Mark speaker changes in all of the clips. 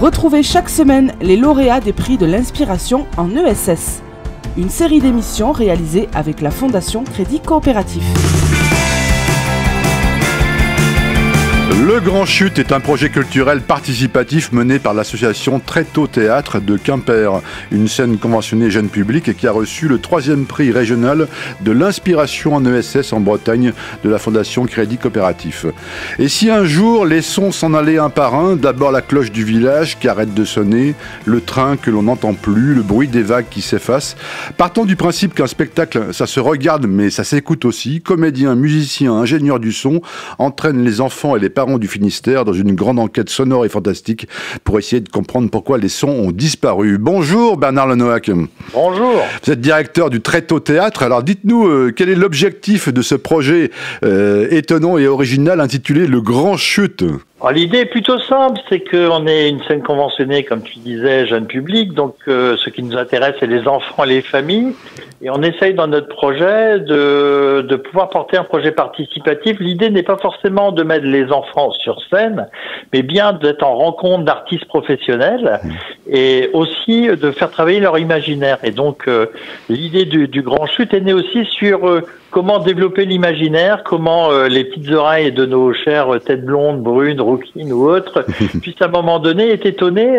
Speaker 1: Retrouvez chaque semaine les lauréats des prix de l'inspiration en ESS. Une série d'émissions réalisées avec la Fondation Crédit Coopératif.
Speaker 2: Le Grand Chute est un projet culturel participatif mené par l'association Tréteau Théâtre de Quimper, une scène conventionnée jeune public et qui a reçu le 3e prix régional de l'inspiration en ESS en Bretagne de la Fondation Crédit Coopératif. Et si un jour les sons s'en allaient un par un, d'abord la cloche du village qui arrête de sonner, le train que l'on n'entend plus, le bruit des vagues qui s'effacent, partons du principe qu'un spectacle, ça se regarde mais ça s'écoute aussi, comédiens, musiciens, ingénieurs du son entraînent les enfants et les parents du Finistère dans une grande enquête sonore et fantastique pour essayer de comprendre pourquoi les sons ont disparu. Bonjour Bernard Lenoac.
Speaker 3: Bonjour.
Speaker 2: Vous êtes directeur du Tréteau Théâtre. Alors dites-nous, quel est l'objectif de ce projet étonnant et original intitulé Le Grand Chute?
Speaker 3: L'idée est plutôt simple, c'est qu'on est une scène conventionnée, comme tu disais, jeune public, donc ce qui nous intéresse, c'est les enfants et les familles, et on essaye dans notre projet de pouvoir porter un projet participatif. L'idée n'est pas forcément de mettre les enfants sur scène, mais bien d'être en rencontre d'artistes professionnels, et aussi de faire travailler leur imaginaire. Et donc l'idée du Grand Chute est née aussi sur comment développer l'imaginaire, comment les petites oreilles de nos chères têtes blondes, brunes, rouquines ou autres puissent à un moment donné être étonnées,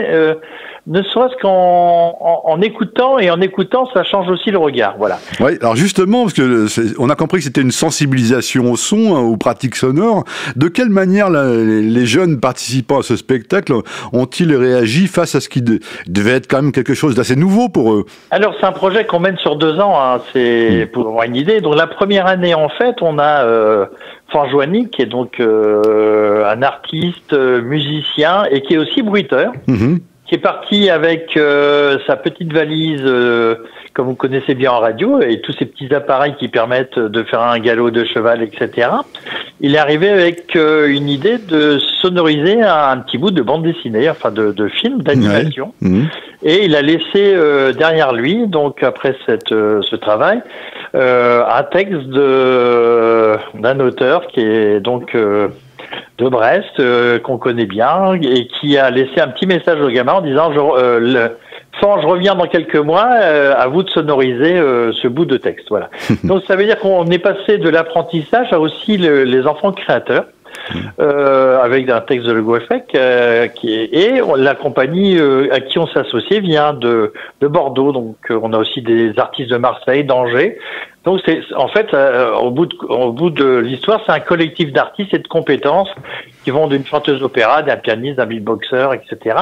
Speaker 3: ne serait-ce qu'en écoutant, et en écoutant, ça change aussi le regard. Voilà.
Speaker 2: Oui, alors justement, parce que on a compris que c'était une sensibilisation au son, aux pratiques sonores. De quelle manière les jeunes participants à ce spectacle ont-ils réagi face à ce qui devait être quand même quelque chose d'assez nouveau pour eux?
Speaker 3: Alors, c'est un projet qu'on mène sur 2 ans, hein, c'est pour avoir une idée. Donc, la première année, en fait, on a Fanjoani, qui est donc un artiste, musicien, et qui est aussi bruiteur. Qui est parti avec sa petite valise, comme vous connaissez bien en radio, et tous ces petits appareils qui permettent de faire un galop de cheval, etc. Il est arrivé avec une idée de sonoriser un petit bout de bande dessinée, enfin de film, d'animation. Ouais. Et il a laissé derrière lui, donc après ce travail, un texte d'un auteur qui est donc de Brest, qu'on connaît bien, et qui a laissé un petit message au gamin en disant je reviens dans quelques mois, à vous de sonoriser ce bout de texte. Voilà. Donc ça veut dire qu'on est passé de l'apprentissage à aussi les enfants créateurs. Avec un texte de Le Goueffec, et la compagnie à qui on s'associe vient de Bordeaux, donc on a aussi des artistes de Marseille, d'Angers. Donc c'est en fait au bout de l'histoire, c'est un collectif d'artistes et de compétences qui vont d'une chanteuse opéra, d'un pianiste, d'un beatboxer, etc.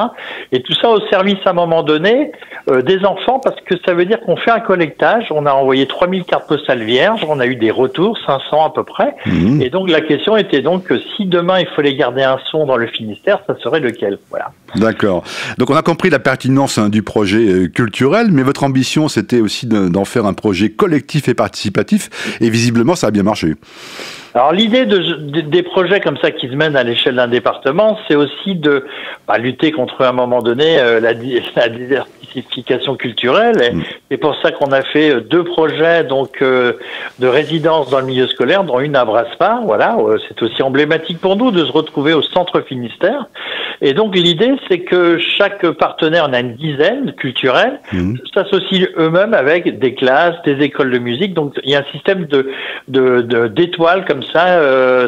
Speaker 3: Et tout ça au service à un moment donné des enfants, parce que ça veut dire qu'on fait un collectage. On a envoyé 3000 cartes postales vierges, on a eu des retours, 500 à peu près. Et donc la question était donc que si demain il fallait garder un son dans le Finistère, ça serait lequel? Voilà. D'accord.
Speaker 2: Donc on a compris la pertinence du projet culturel, mais votre ambition c'était aussi d'en faire un projet collectif et participatif, et visiblement ça a bien marché.
Speaker 3: Alors l'idée des projets comme ça qui se mènent à l'échelle d'un département, c'est aussi de lutter contre à un moment donné la désertification culturelle. Et c'est pour ça qu'on a fait 2 projets donc de résidence dans le milieu scolaire, dont une à Brasparts. Voilà, c'est aussi emblématique pour nous de se retrouver au centre Finistère. Et donc l'idée, c'est que chaque partenaire, on a une dizaine culturels, s'associent eux-mêmes avec des classes, des écoles de musique. Donc il y a un système d'étoiles comme ça.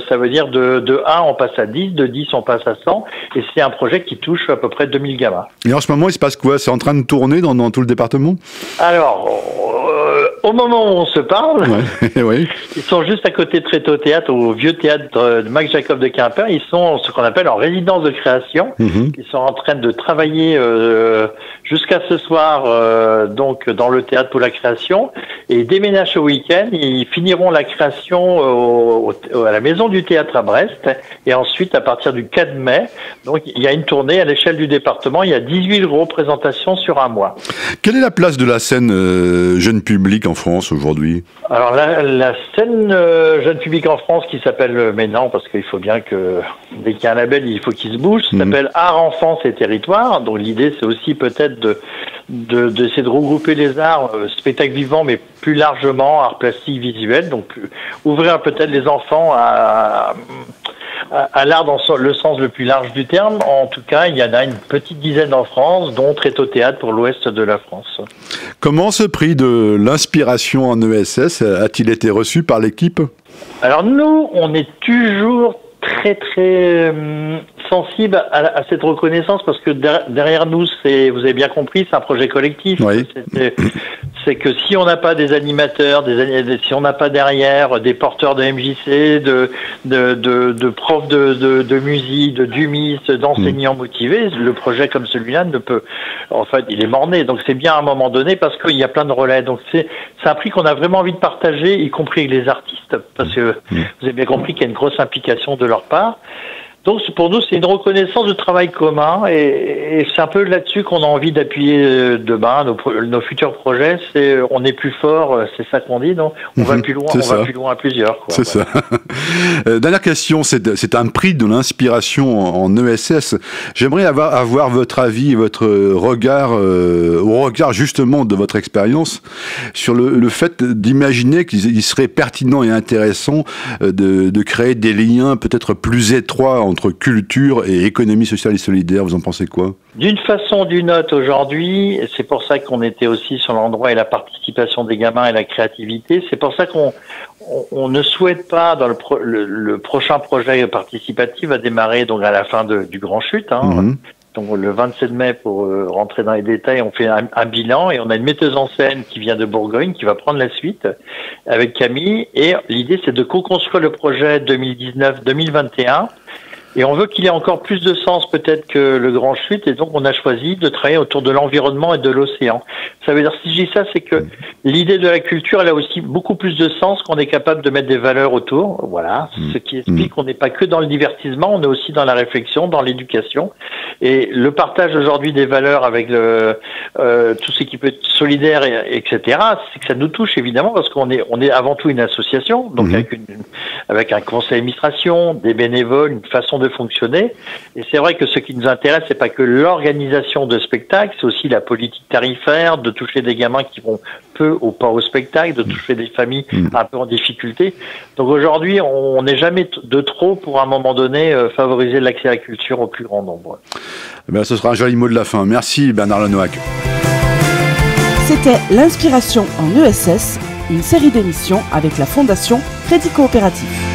Speaker 3: Ça veut dire de 1 on passe à 10, de 10 on passe à 100. Et c'est un projet qui touche à peu près 2000 gamins.
Speaker 2: Et en ce moment, il se passe quoi? C'est en train de tourner dans tout le département?
Speaker 3: Alors, au moment où on se parle,
Speaker 2: ouais.
Speaker 3: Ils sont juste à côté de Tréteau Théâtre, au vieux théâtre de Max Jacob de Quimper. Ils sont ce qu'on appelle en résidence de création. Ils sont en train de travailler jusqu'à ce soir donc dans le théâtre pour la création, et ils déménagent au week-end. Ils finiront la création à la maison du théâtre à Brest, et ensuite à partir du 4 mai, donc il y a une tournée à l'échelle du département. Il y a 18 représentations sur un mois. Quelle est la place de la scène jeune public en France aujourd'hui? Alors la scène jeune public en France, qui s'appelle, mais non, parce qu'il faut bien que dès qu'il y a un label, il faut qu'il se bouge, s'appelle Art, Enfance et Territoire. Donc l'idée, c'est aussi peut-être d'essayer de regrouper les arts, spectacle vivant, mais plus largement art plastique, visuel. Donc ouvrir peut-être les enfants à l'art dans le sens le plus large du terme. En tout cas, il y en a une petite dizaine en France, dont Tréteau Théâtre pour l'ouest de la France.
Speaker 2: Comment ce prix de l'inspiration en ESS a-t-il été reçu par l'équipe?
Speaker 3: Alors nous, on est toujours très sensible à cette reconnaissance parce que derrière nous, vous avez bien compris, c'est un projet collectif.
Speaker 2: Oui.
Speaker 3: C'est que si on n'a pas des animateurs, si on n'a pas derrière des porteurs de MJC, de profs de musique, d'humistes, d'enseignants motivés, le projet comme celui-là ne peut, en fait, il est mort-né. Donc c'est bien à un moment donné parce qu'il y a plein de relais. Donc c'est un prix qu'on a vraiment envie de partager, y compris avec les artistes, parce que vous avez bien compris qu'il y a une grosse implication de leur part. Donc pour nous, c'est une reconnaissance de travail commun et c'est un peu là-dessus qu'on a envie d'appuyer demain nos futurs projets. On est plus fort, c'est ça qu'on dit, donc on va plus loin, plus loin à plusieurs.
Speaker 2: C'est ça. Dernière question, c'est un prix de l'inspiration en ESS. J'aimerais avoir votre avis, votre regard, au regard justement de votre expérience, sur le fait d'imaginer qu'il serait pertinent et intéressant de créer des liens peut-être plus étroits entre culture et économie sociale et solidaire. Vous en pensez quoi?
Speaker 3: D'une façon ou d'une autre aujourd'hui, c'est pour ça qu'on était aussi sur l'endroit et la participation des gamins et la créativité. C'est pour ça qu'on ne souhaite pas, dans le prochain projet participatif va démarrer donc à la fin du Grand Chute. Donc le 27 mai, pour rentrer dans les détails, on fait un bilan et on a une metteuse en scène qui vient de Bourgogne qui va prendre la suite avec Camille. Et l'idée, c'est de co-construire le projet 2019-2021. Et on veut qu'il ait encore plus de sens peut-être que le Grand Chute, et donc on a choisi de travailler autour de l'environnement et de l'océan. Ça veut dire, si je dis ça, c'est que l'idée de la culture, elle a aussi beaucoup plus de sens qu'on est capable de mettre des valeurs autour. Voilà, ce qui explique qu'on n'est pas que dans le divertissement, on est aussi dans la réflexion, dans l'éducation. Et le partage aujourd'hui des valeurs avec tout ce qui peut être solidaire, etc., c'est que ça nous touche évidemment parce qu'on est avant tout une association, donc avec un conseil d'administration, des bénévoles, une façon de fonctionner. Et c'est vrai que ce qui nous intéresse, c'est pas que l'organisation de spectacles, c'est aussi la politique tarifaire, de toucher des gamins qui vont peu ou pas au spectacle, de toucher des familles un peu en difficulté. Donc aujourd'hui, on n'est jamais de trop pour à un moment donné favoriser l'accès à la culture au plus grand nombre.
Speaker 2: Eh bien, ce sera un joli mot de la fin. Merci Bernard Lenoac.
Speaker 1: C'était l'inspiration en ESS, une série d'émissions avec la Fondation Crédit Coopératif.